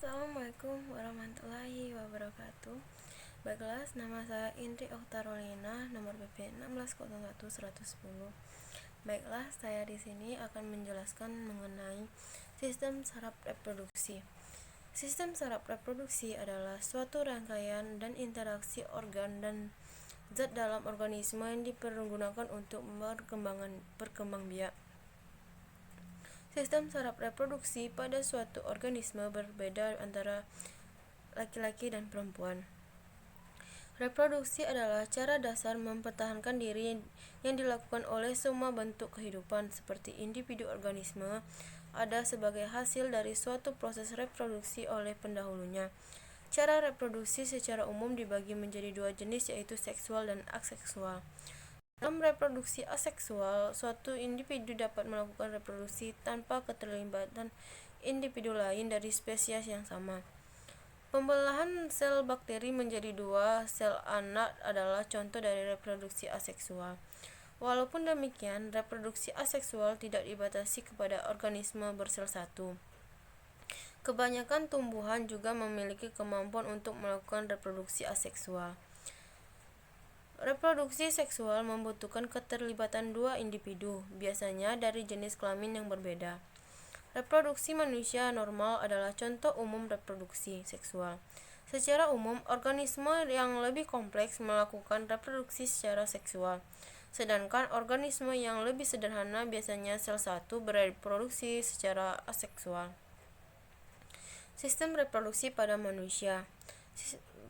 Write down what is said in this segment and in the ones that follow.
Assalamualaikum warahmatullahi wabarakatuh. Baiklah, nama saya Indri Oktarolina, nomor BP 16011110. Baiklah, saya di sini akan menjelaskan mengenai sistem saraf reproduksi. Sistem saraf reproduksi adalah suatu rangkaian dan interaksi organ dan zat dalam organisme yang dipergunakan untuk berkembang biak. Sistem saraf reproduksi pada suatu organisme berbeda antara laki-laki dan perempuan. Reproduksi adalah cara dasar mempertahankan diri yang dilakukan oleh semua bentuk kehidupan seperti individu organisme ada sebagai hasil dari suatu proses reproduksi oleh pendahulunya. Cara reproduksi secara umum dibagi menjadi dua jenis, yaitu seksual dan aseksual. Dalam reproduksi aseksual, suatu individu dapat melakukan reproduksi tanpa keterlibatan individu lain dari spesies yang sama. Pembelahan sel bakteri menjadi dua sel anak adalah contoh dari reproduksi aseksual. Walaupun demikian, reproduksi aseksual tidak dibatasi kepada organisme bersel satu. Kebanyakan tumbuhan juga memiliki kemampuan untuk melakukan reproduksi aseksual. Reproduksi seksual membutuhkan keterlibatan dua individu, biasanya dari jenis kelamin yang berbeda. Reproduksi manusia normal adalah contoh umum reproduksi seksual. Secara umum, organisme yang lebih kompleks melakukan reproduksi secara seksual, sedangkan organisme yang lebih sederhana, biasanya sel satu, bereproduksi secara aseksual. Sistem reproduksi pada manusia.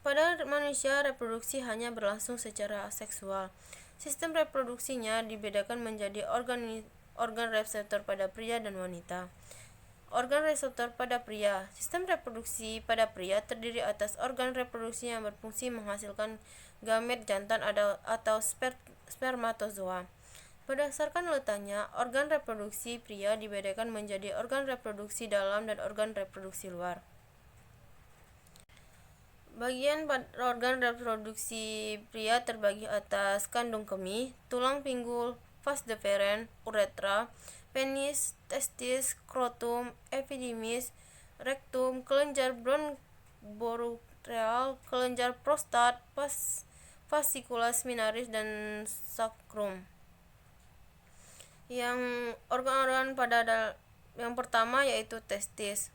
Pada manusia, reproduksi hanya berlangsung secara seksual. Sistem reproduksinya dibedakan menjadi organ reseptor pada pria dan wanita. Organ reseptor pada pria. Sistem reproduksi pada pria terdiri atas organ reproduksi yang berfungsi menghasilkan gamet jantan atau spermatozoa. Berdasarkan letaknya, organ reproduksi pria dibedakan menjadi organ reproduksi dalam dan organ reproduksi luar. Bagian organ reproduksi pria terbagi atas kandung kemih, tulang pinggul, vas deferens, uretra, penis, testis, skrotum, epididymis, rektum, kelenjar bronchoureal, kelenjar prostat, fasciculus minaris, dan sakrum. Yang organ-organ yang pertama yaitu testis.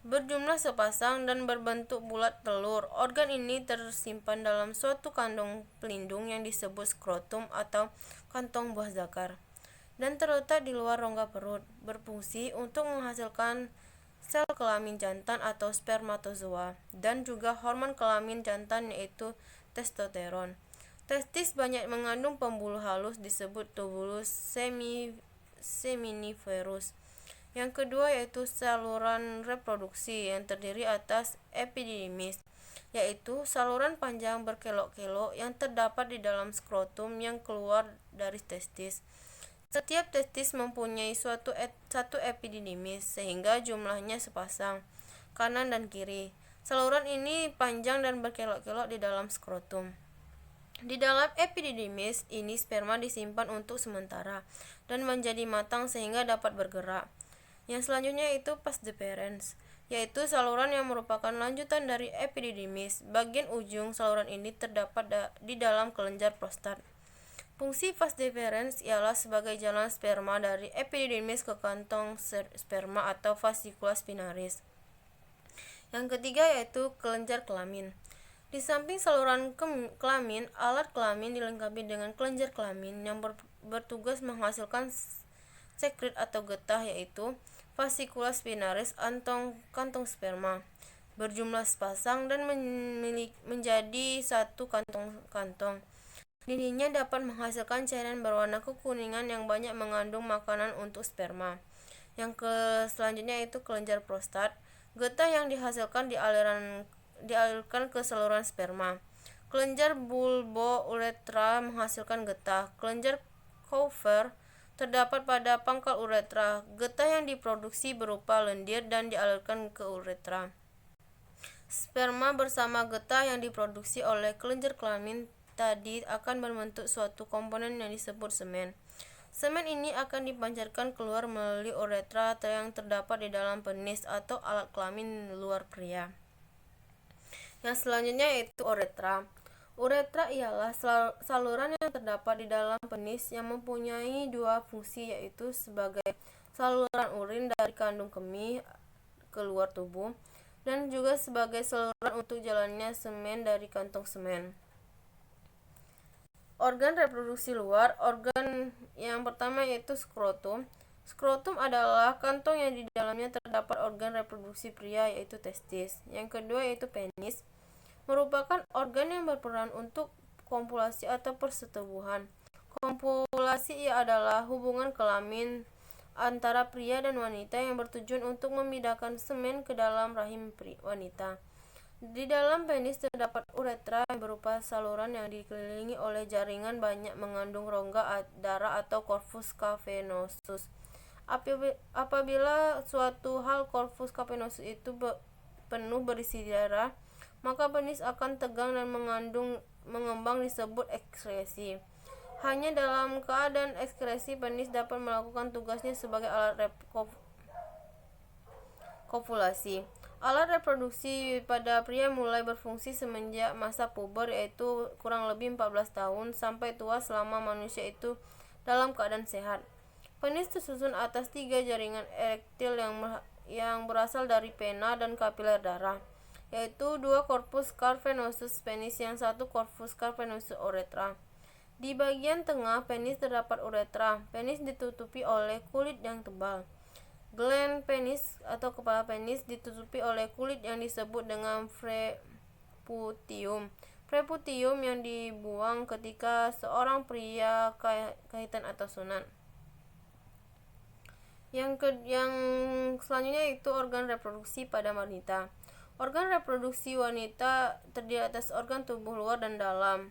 Berjumlah sepasang dan berbentuk bulat telur. Organ ini tersimpan dalam suatu kantong pelindung yang disebut skrotum atau kantong buah zakar, dan terletak di luar rongga perut, berfungsi untuk menghasilkan sel kelamin jantan atau spermatozoa, dan juga hormon kelamin jantan yaitu testosteron. Testis banyak mengandung pembuluh halus disebut tubulus seminiferus. Yang kedua yaitu saluran reproduksi yang terdiri atas epididymis, yaitu saluran panjang berkelok-kelok yang terdapat di dalam skrotum yang keluar dari testis. Setiap testis mempunyai satu epididymis, sehingga jumlahnya sepasang, kanan dan kiri. Saluran ini panjang dan berkelok-kelok di dalam skrotum. Di dalam epididymis ini sperma disimpan untuk sementara dan menjadi matang sehingga dapat bergerak. Yang selanjutnya itu vas deferens, yaitu saluran yang merupakan lanjutan dari epididymis. Bagian ujung saluran ini terdapat di dalam kelenjar prostat. Fungsi vas deferens ialah sebagai jalan sperma dari epididymis ke kantong sperma atau fasciculus minaris. Yang ketiga yaitu kelenjar kelamin. Di samping saluran kelamin, alat kelamin dilengkapi dengan kelenjar kelamin yang bertugas menghasilkan sekret atau getah, yaitu fasciculus minaris kantong sperma, berjumlah sepasang dan menjadi satu kantong. Dindingnya dapat menghasilkan cairan berwarna kekuningan yang banyak mengandung makanan untuk sperma. Yang selanjutnya itu kelenjar prostat. Getah yang dihasilkan dialirkan ke saluran sperma. Kelenjar bulbo-uretra menghasilkan getah. Kelenjar Cowper terdapat pada pangkal uretra. Getah yang diproduksi berupa lendir dan dialirkan ke uretra. Sperma bersama getah yang diproduksi oleh kelenjar kelamin tadi akan membentuk suatu komponen yang disebut semen. Semen ini akan dipancarkan keluar melalui uretra yang terdapat di dalam penis atau alat kelamin luar pria. Yang selanjutnya yaitu uretra. Uretra ialah saluran yang terdapat di dalam penis yang mempunyai dua fungsi, yaitu sebagai saluran urin dari kandung kemih keluar tubuh dan juga sebagai saluran untuk jalannya semen dari kantong semen. Organ reproduksi luar. Organ yang pertama yaitu skrotum. Skrotum adalah kantong yang di dalamnya terdapat organ reproduksi pria, yaitu testis. Yang kedua yaitu penis, merupakan organ yang berperan untuk kopulasi atau persetubuhan. Kopulasi adalah hubungan kelamin antara pria dan wanita yang bertujuan untuk memindahkan semen ke dalam rahim wanita. Di dalam penis terdapat uretra yang berupa saluran yang dikelilingi oleh jaringan banyak mengandung rongga darah atau corpus cavernosus. Apabila suatu hal corpus cavernosus itu penuh berisi darah, maka penis akan tegang dan mengembang, disebut ekskresi. Hanya dalam keadaan ekskresi penis dapat melakukan tugasnya sebagai alat kopulasi. Alat reproduksi pada pria mulai berfungsi semenjak masa puber, yaitu kurang lebih 14 tahun sampai tua selama manusia itu dalam keadaan sehat. Penis tersusun atas 3 jaringan erektil yang berasal dari pena dan kapiler darah, yaitu 2 corpus cavernosus penis yang 1 corpus cavernosus uretra. Di bagian tengah penis terdapat uretra. Penis ditutupi oleh kulit yang tebal. Gland penis atau kepala penis ditutupi oleh kulit yang disebut dengan preputium. Preputium yang dibuang ketika seorang pria kahitan atau sunat. Yang selanjutnya itu organ reproduksi pada wanita. Organ reproduksi wanita terdiri atas organ tubuh luar dan dalam,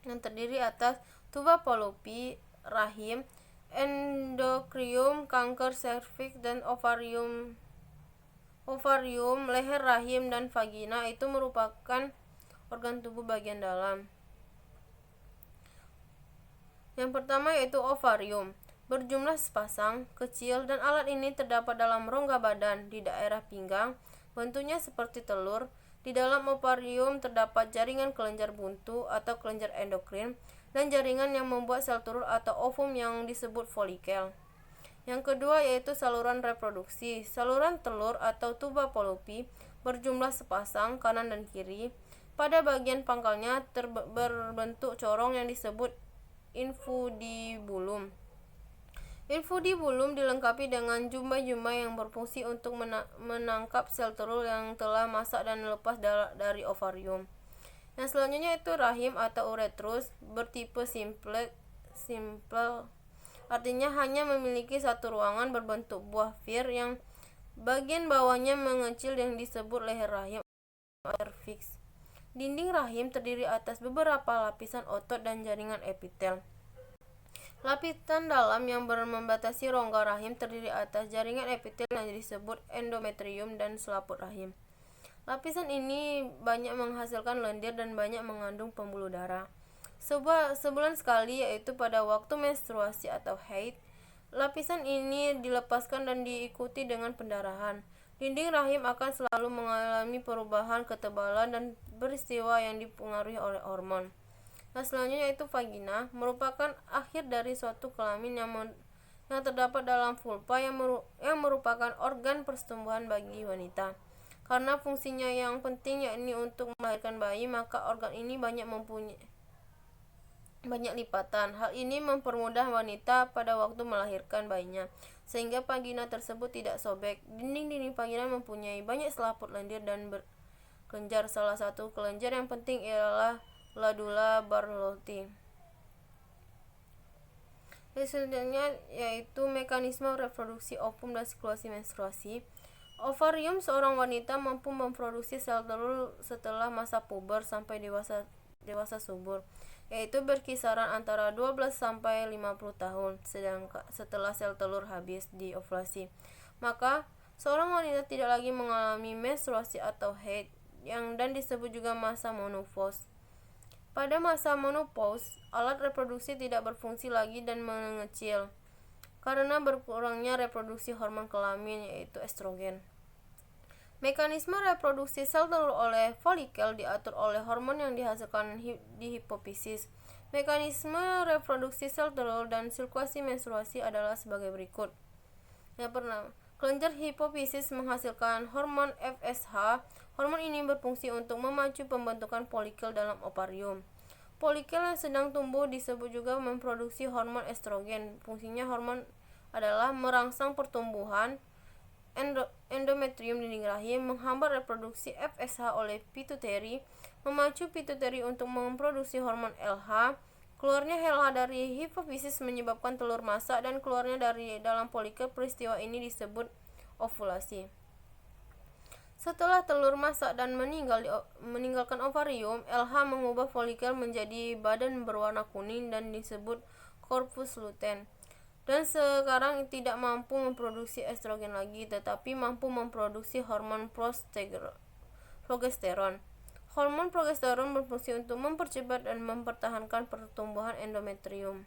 yang terdiri atas tuba fallopi, rahim, endokrium, kanker serviks, dan ovarium, leher, rahim, dan vagina itu merupakan organ tubuh bagian dalam. Yang pertama yaitu ovarium, berjumlah sepasang, kecil, dan alat ini terdapat dalam rongga badan di daerah pinggang, bentuknya seperti telur. Di dalam ovarium terdapat jaringan kelenjar buntu atau kelenjar endokrin dan jaringan yang membuat sel telur atau ovum yang disebut folikel. Yang kedua yaitu saluran reproduksi. Saluran telur atau tuba fallopi berjumlah sepasang, kanan dan kiri. Pada bagian pangkalnya berbentuk corong yang disebut infundibulum. Infundibulum dilengkapi dengan jumbai-jumbai yang berfungsi untuk menangkap sel telur yang telah masak dan lepas dari ovarium. Yang selanjutnya itu rahim atau uretrus, bertipe simple, artinya hanya memiliki satu ruangan berbentuk buah fir yang bagian bawahnya mengecil yang disebut leher rahim atau cervix. Dinding rahim terdiri atas beberapa lapisan otot dan jaringan epitel. Lapisan dalam yang membatasi rongga rahim terdiri atas jaringan epitel yang disebut endometrium dan selaput rahim. Lapisan ini banyak menghasilkan lendir dan banyak mengandung pembuluh darah. Sebulan sekali, yaitu pada waktu menstruasi atau haid, lapisan ini dilepaskan dan diikuti dengan pendarahan. Dinding rahim akan selalu mengalami perubahan ketebalan dan peristiwa yang dipengaruhi oleh hormon. Nah, selanjutnya itu vagina, merupakan akhir dari suatu kelamin yang terdapat dalam vulva yang merupakan organ pertumbuhan bagi wanita. Karena fungsinya yang penting yakni untuk melahirkan bayi, maka organ ini banyak lipatan. Hal ini mempermudah wanita pada waktu melahirkan bayinya, sehingga vagina tersebut tidak sobek. Dinding-dinding vagina mempunyai banyak selaput lendir dan berkelenjar. Salah satu kelenjar yang penting ialah Glandula Bartholdi. Selanjutnya yaitu mekanisme reproduksi ovum dan sirkulasi menstruasi. Ovarium seorang wanita mampu memproduksi sel telur setelah masa puber sampai dewasa subur, yaitu berkisaran antara 12 sampai 50 tahun. Sedangkan setelah sel telur habis di ovulasi, maka seorang wanita tidak lagi mengalami menstruasi atau haid dan disebut juga masa menopause. Pada masa menopause, alat reproduksi tidak berfungsi lagi dan mengecil karena berkurangnya reproduksi hormon kelamin yaitu estrogen. Mekanisme reproduksi sel telur oleh folikel diatur oleh hormon yang dihasilkan di hipofisis. Mekanisme reproduksi sel telur dan sirkulasi menstruasi adalah sebagai berikut. Yang pertama, kelenjar hipofisis menghasilkan hormon FSH. Hormon ini berfungsi untuk memacu pembentukan folikel dalam ovarium. Folikel yang sedang tumbuh disebut juga memproduksi hormon estrogen. Fungsinya hormon adalah merangsang pertumbuhan endometrium dinding rahim, menghambat reproduksi FSH oleh pituitari, memacu pituitari untuk memproduksi hormon LH. Keluarnya LH dari hipofisis menyebabkan telur masak dan keluarnya dari dalam folikel. Peristiwa ini disebut ovulasi. Setelah telur masak dan meninggalkan ovarium, LH mengubah folikel menjadi badan berwarna kuning dan disebut corpus luteum. Dan sekarang tidak mampu memproduksi estrogen lagi, tetapi mampu memproduksi hormon progesteron. Hormon progesteron berfungsi untuk mempercepat dan mempertahankan pertumbuhan endometrium.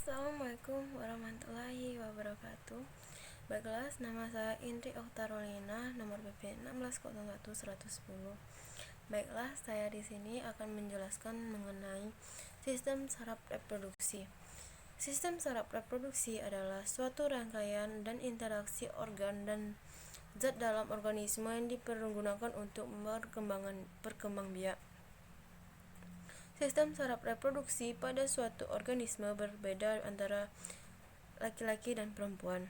Assalamualaikum warahmatullahi wabarakatuh. Baiklah, nama saya Indri Oktarolina, nomor BP 16011110. Baiklah, saya di sini akan menjelaskan mengenai sistem saraf reproduksi. Sistem saraf reproduksi adalah suatu rangkaian dan interaksi organ dan zat dalam organisme yang dipergunakan untuk berkembang biak. Sistem saraf reproduksi pada suatu organisme berbeda antara laki-laki dan perempuan.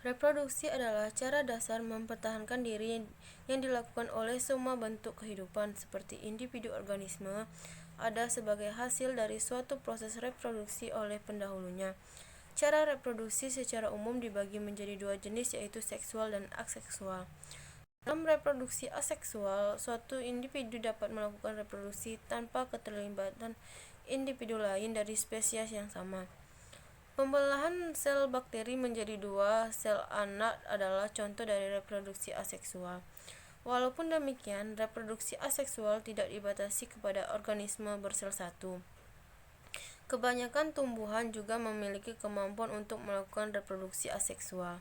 Reproduksi adalah cara dasar mempertahankan diri yang dilakukan oleh semua bentuk kehidupan seperti individu. Organisme ada sebagai hasil dari suatu proses reproduksi oleh pendahulunya. Cara reproduksi secara umum dibagi menjadi dua jenis, yaitu seksual dan aseksual. Dalam reproduksi aseksual, suatu individu dapat melakukan reproduksi tanpa keterlibatan individu lain dari spesies yang sama. Pembelahan sel bakteri menjadi dua sel anak adalah contoh dari reproduksi aseksual. Walaupun demikian, reproduksi aseksual tidak dibatasi kepada organisme bersel satu. Kebanyakan tumbuhan juga memiliki kemampuan untuk melakukan reproduksi aseksual.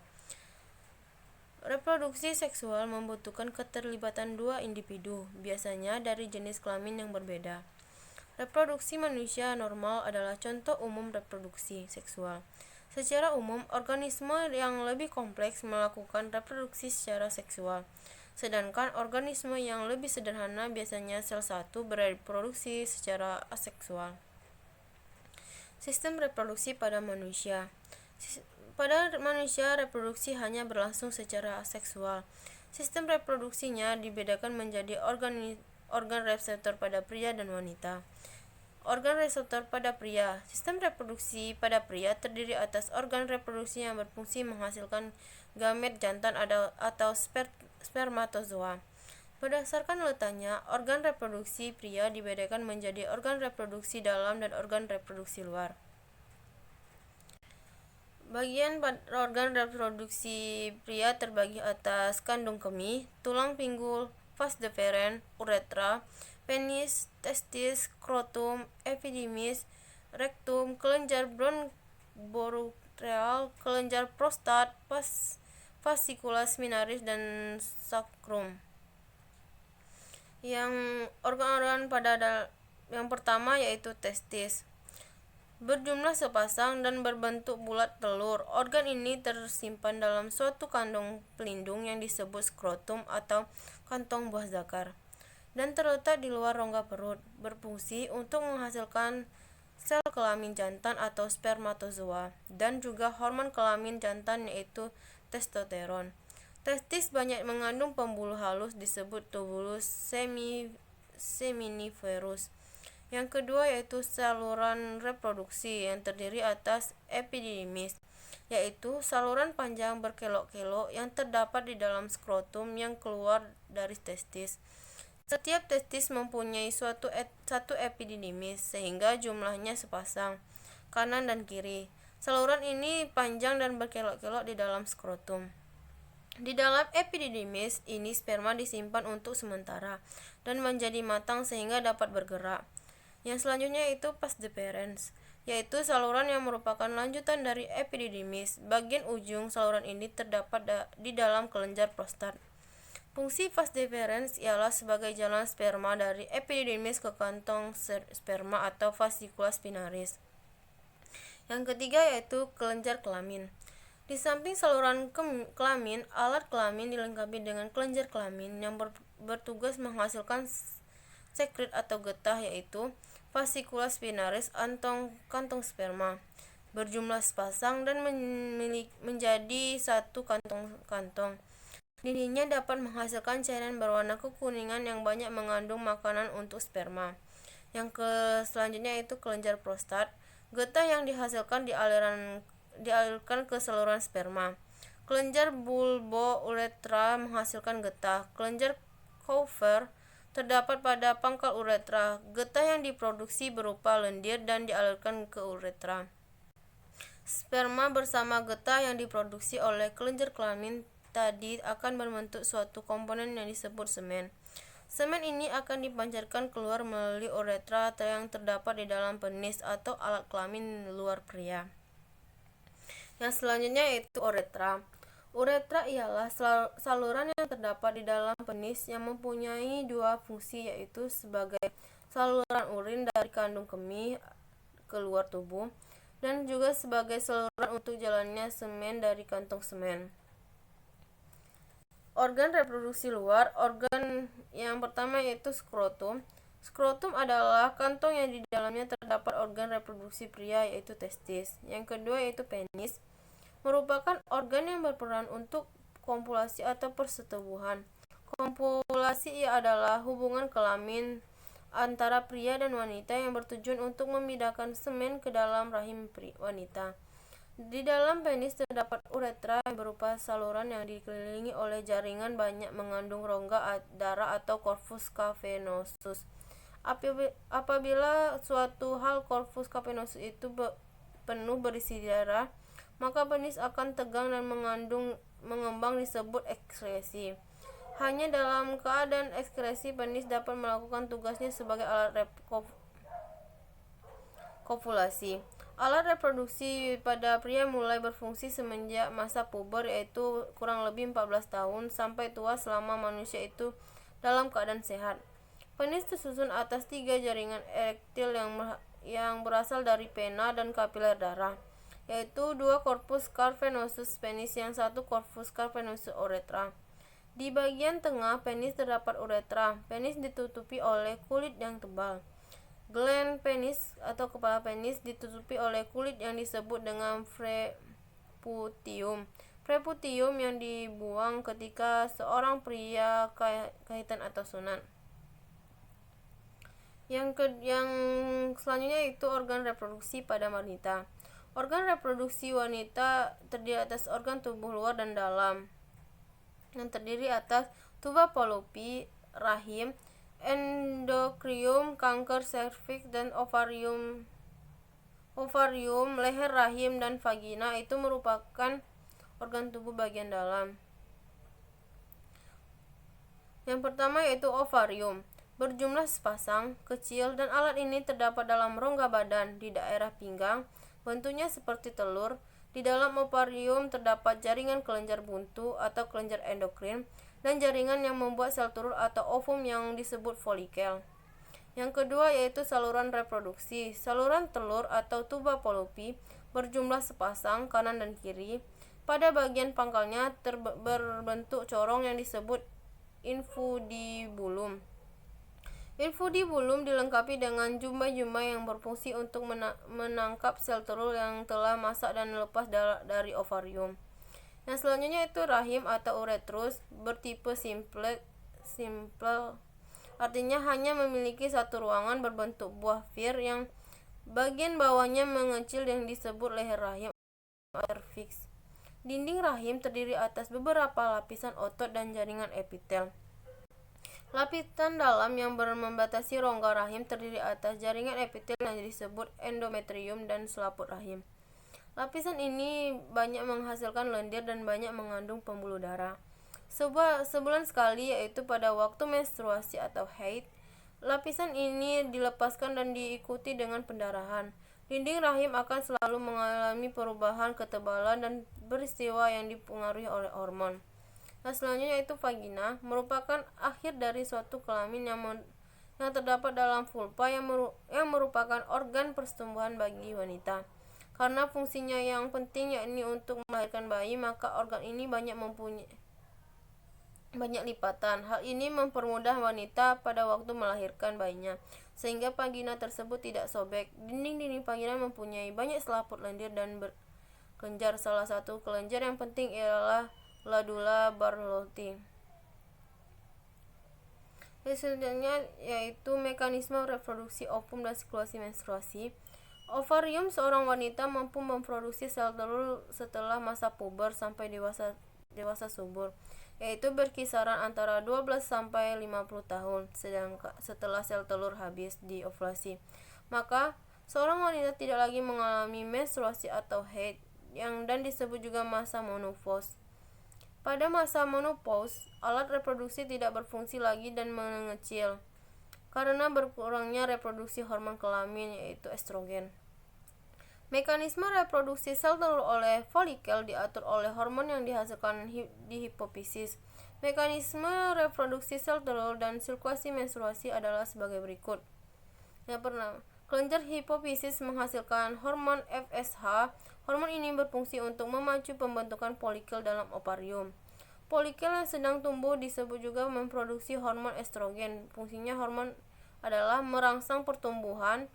Reproduksi seksual membutuhkan keterlibatan dua individu, biasanya dari jenis kelamin yang berbeda. Reproduksi manusia normal adalah contoh umum reproduksi seksual. Secara umum, organisme yang lebih kompleks melakukan reproduksi secara seksual, sedangkan organisme yang lebih sederhana, biasanya sel satu, bereproduksi secara aseksual. Sistem reproduksi pada manusia. Pada manusia, reproduksi hanya berlangsung secara seksual. Sistem reproduksinya dibedakan menjadi organ reseptor pada pria dan wanita. Organ reseptor pada pria. Sistem reproduksi pada pria terdiri atas organ reproduksi yang berfungsi menghasilkan gamet jantan atau spermatozoa. Berdasarkan letaknya, organ reproduksi pria dibedakan menjadi organ reproduksi dalam dan organ reproduksi luar. Bagian organ reproduksi pria terbagi atas kandung kemih, tulang pinggul, vas deferens, uretra, penis, testis, skrotum, epididymis, rektum, kelenjar bronchoureal, kelenjar prostat, fasciculus minaris, dan sacrum. Yang organ-organ yang pertama yaitu testis. Berjumlah sepasang dan berbentuk bulat telur. Organ ini tersimpan dalam suatu kandung pelindung yang disebut skrotum atau kantong buah zakar, dan terletak di luar rongga perut. Berfungsi untuk menghasilkan sel kelamin jantan atau spermatozoa dan juga hormon kelamin jantan yaitu testosteron. Testis banyak mengandung pembuluh halus disebut tubulus seminiferus. Yang kedua yaitu saluran reproduksi yang terdiri atas epididymis, yaitu saluran panjang berkelok-kelok yang terdapat di dalam skrotum yang keluar dari testis. Setiap testis mempunyai satu epididymis, sehingga jumlahnya sepasang, kanan dan kiri. Saluran ini panjang dan berkelok-kelok di dalam skrotum. Di dalam epididymis ini sperma disimpan untuk sementara dan menjadi matang sehingga dapat bergerak. Yang selanjutnya itu vas deferens, yaitu saluran yang merupakan lanjutan dari epididymis. Bagian ujung saluran ini terdapat di dalam kelenjar prostat. Fungsi vas deferens ialah sebagai jalan sperma dari epididymis ke kantong sperma atau vasikula spinalis. Yang ketiga yaitu kelenjar kelamin. Di samping saluran kelamin, alat kelamin dilengkapi dengan kelenjar kelamin yang bertugas menghasilkan sekret atau getah, yaitu vasikula spinalis kantong sperma, berjumlah sepasang dan menjadi satu kantong. Dindingnya dapat menghasilkan cairan berwarna kekuningan yang banyak mengandung makanan untuk sperma. Yang selanjutnya itu kelenjar prostat. Getah yang dihasilkan dialirkan ke saluran sperma. Kelenjar bulbo-uretra menghasilkan getah. Kelenjar Cooper terdapat pada pangkal uretra. Getah yang diproduksi berupa lendir dan dialirkan ke uretra. Sperma bersama getah yang diproduksi oleh kelenjar kelamin tadi akan membentuk suatu komponen yang disebut semen. Semen ini akan dipancarkan keluar melalui uretra yang terdapat di dalam penis atau alat kelamin luar pria. Yang selanjutnya yaitu uretra. Uretra ialah saluran yang terdapat di dalam penis yang mempunyai dua fungsi, yaitu sebagai saluran urin dari kandung kemih ke luar tubuh dan juga sebagai saluran untuk jalannya semen dari kantong semen. Organ reproduksi luar. Organ yang pertama yaitu skrotum. Skrotum adalah kantong yang di dalamnya terdapat organ reproduksi pria, yaitu testis. Yang kedua yaitu penis, merupakan organ yang berperan untuk kopulasi atau persetubuhan. Kopulasi adalah hubungan kelamin antara pria dan wanita yang bertujuan untuk memindahkan semen ke dalam rahim wanita. Di dalam penis terdapat uretra yang berupa saluran yang dikelilingi oleh jaringan banyak mengandung rongga darah atau corpus cavernosus. Apabila suatu hal corpus cavernosus itu penuh berisi darah, maka penis akan tegang dan mengembang, disebut ekskresi. Hanya dalam keadaan ekskresi penis dapat melakukan tugasnya sebagai alat kopulasi. Alat reproduksi pada pria mulai berfungsi semenjak masa puber, yaitu kurang lebih 14 tahun sampai tua selama manusia itu dalam keadaan sehat. Penis tersusun atas 3 jaringan erektil yang berasal dari pena dan kapiler darah, yaitu 2 corpus cavernosus penis yang 1 corpus cavernosus uretra. Di bagian tengah penis terdapat uretra. Penis ditutupi oleh kulit yang tebal. Gland penis atau kepala penis ditutupi oleh kulit yang disebut dengan preputium. Preputium yang dibuang ketika seorang pria kahitan atau sunat. Yang selanjutnya itu organ reproduksi pada wanita. Organ reproduksi wanita terdiri atas organ tubuh luar dan dalam, yang terdiri atas tuba fallopi, rahim, endokrium, kanker serviks, dan ovarium, leher, rahim, dan vagina itu merupakan organ tubuh bagian dalam. Yang pertama yaitu ovarium, berjumlah sepasang, kecil, dan alat ini terdapat dalam rongga badan di daerah pinggang, bentuknya seperti telur. Di dalam ovarium terdapat jaringan kelenjar buntu atau kelenjar endokrin dan jaringan yang membuat sel telur atau ovum yang disebut folikel. Yang kedua yaitu saluran reproduksi. Saluran telur atau tuba fallopi berjumlah sepasang, kanan dan kiri. Pada bagian pangkalnya berbentuk corong yang disebut infundibulum. Infundibulum dilengkapi dengan jumbai-jumbai yang berfungsi untuk menangkap sel telur yang telah masak dan lepas dari ovarium. Yang selanjutnya itu rahim atau uretrus, bertipe simple, artinya hanya memiliki satu ruangan berbentuk buah fir yang bagian bawahnya mengecil yang disebut leher rahim atau cervix. Dinding rahim terdiri atas beberapa lapisan otot dan jaringan epitel. Lapisan dalam yang membatasi rongga rahim terdiri atas jaringan epitel yang disebut endometrium dan selaput rahim. Lapisan ini banyak menghasilkan lendir dan banyak mengandung pembuluh darah. Sebulan sekali, yaitu pada waktu menstruasi atau haid, lapisan ini dilepaskan dan diikuti dengan pendarahan. Dinding rahim akan selalu mengalami perubahan ketebalan dan peristiwa yang dipengaruhi oleh hormon. Nah, selanjutnya yaitu vagina, merupakan akhir dari suatu kelamin yang terdapat dalam vulva yang merupakan organ pertumbuhan bagi wanita. Karena fungsinya yang penting yakni untuk melahirkan bayi, maka organ ini banyak lipatan. Hal ini mempermudah wanita pada waktu melahirkan bayinya, sehingga vagina tersebut tidak sobek. Dinding-dinding vagina mempunyai banyak selaput lendir dan berkelenjar. Salah satu kelenjar yang penting ialah Glandula Bartholdi. Selanjutnya yaitu mekanisme reproduksi ovum dan sirkulasi menstruasi. Ovarium seorang wanita mampu memproduksi sel telur setelah masa puber sampai dewasa subur, yaitu berkisaran antara 12 sampai 50 tahun. Sedangkan setelah sel telur habis di ovulasi, maka seorang wanita tidak lagi mengalami menstruasi atau haid dan disebut juga masa menopause. Pada masa menopause, alat reproduksi tidak berfungsi lagi dan mengecil karena berkurangnya reproduksi hormon kelamin yaitu estrogen. Mekanisme reproduksi sel telur oleh folikel diatur oleh hormon yang dihasilkan di hipofisis. Mekanisme reproduksi sel telur dan sirkulasi menstruasi adalah sebagai berikut. Yang pertama, kelenjar hipofisis menghasilkan hormon FSH. Hormon ini berfungsi untuk memacu pembentukan folikel dalam ovarium. Folikel yang sedang tumbuh disebut juga memproduksi hormon estrogen. Fungsinya hormon adalah merangsang pertumbuhan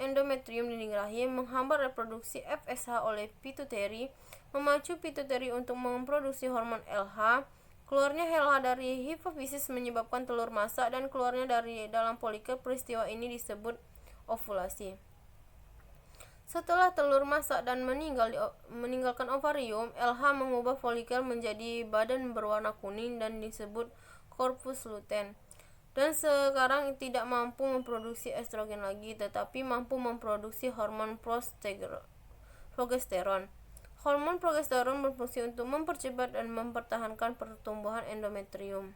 endometrium dinding rahim, menghambat reproduksi FSH oleh pituitari, memacu pituitari untuk memproduksi hormon LH. Keluarnya LH dari hipofisis menyebabkan telur masak dan keluarnya dari dalam folikel. Peristiwa ini disebut ovulasi. Setelah telur masak dan meninggalkan ovarium, LH mengubah folikel menjadi badan berwarna kuning dan disebut corpus luteum. Dan sekarang tidak mampu memproduksi estrogen lagi, tetapi mampu memproduksi hormon progesteron. Hormon progesteron berfungsi untuk mempercepat dan mempertahankan pertumbuhan endometrium.